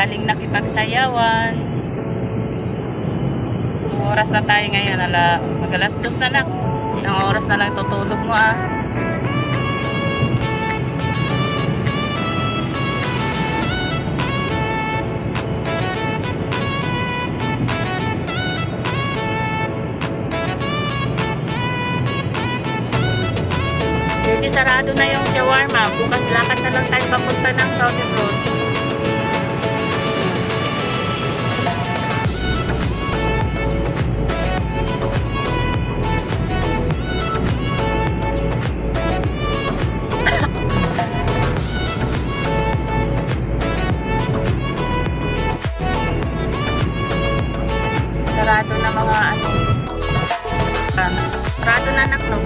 sakaling nakipagsayawan. Oras na tayo ngayon, mag-alas 2 na lang. Ang oras na lang tutulog mo Hindi sarado na yung shawarma. Bukas lakad na lang tayo papunta ng South Road. Sarado na mga sarado na nakno.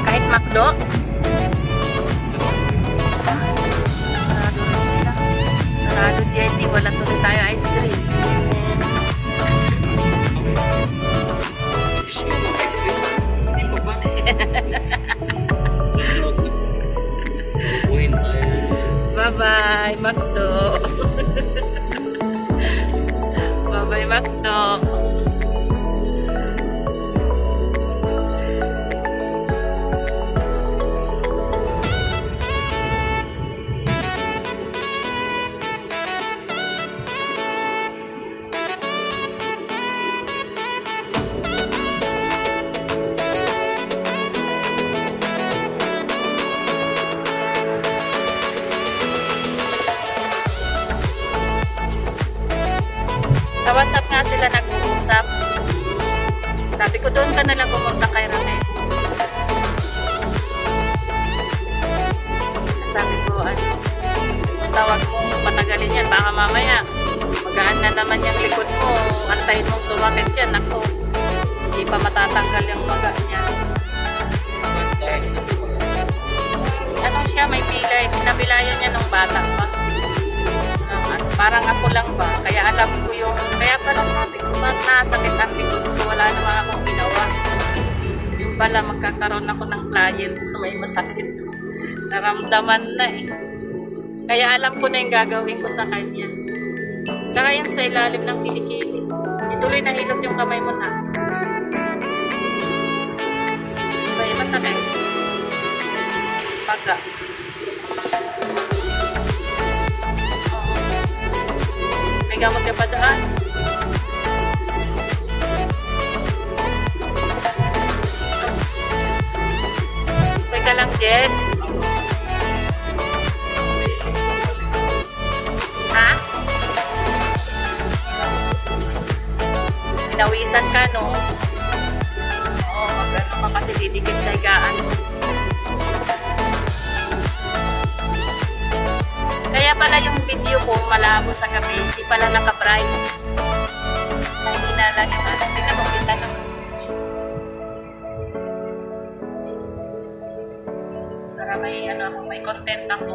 Kahit McDo. Sarado rin sila. Sarado Jenny. Wala tuloy tayo ice cream. Bye-bye, McDo. Bye-bye, McDo. Sa WhatsApp nga sila nag-uusap. Sabi ko, doon ka nalang pumunta kay Ramel. Sabi ko, basta wag mong patagalin yan. Baka mamaya, magaan na naman yung likod mo. Antayin mong sumakit yan. Ako, hindi pa matatanggal yung maga niya. Ano siya, may pilay. Pinabilayan niya nung bata pa. Parang ako lang ba? Kaya alam ko yung... Kaya pala sabi ko, nasakit ang likod ko. Wala naman akong ginawa. Yung pala, magkakaroon ako ng client na may masakit. Naramdaman na Kaya alam ko na yung gagawin ko sa kanya. Tsaka yung sa ilalim ng kilikili. Ituloy na hilot yung kamay mo na. Diba yung masakit? Pagka. May gamot ka pa doon? Okay ka lang, Jen? Ha? Pinawisan ka, no? Oo, magano ka kasi didikit sa higaan. Kaya pala yung video ko malabo sa gabi, hindi pala naka-bright. Mahina lang yung tingnan mo, kita naman. Para may content ako.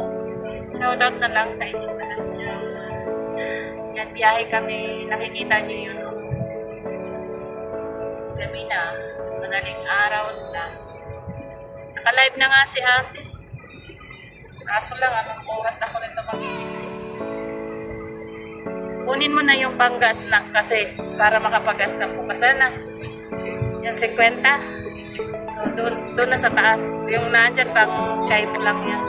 Shoutout na lang sa inyo na lang dyan. Yan, biyahe kami, nakikita nyo yun. Gabi na, madaling araw na. Naka-live na nga si ate. Kaso lang, anong oras ako nito mag-iisip. Kunin mo na yung panggas na kasi para makapagas ka po. Kasi na, yung 50, doon na sa taas. Yung nandyan, pang chai mo lang yan.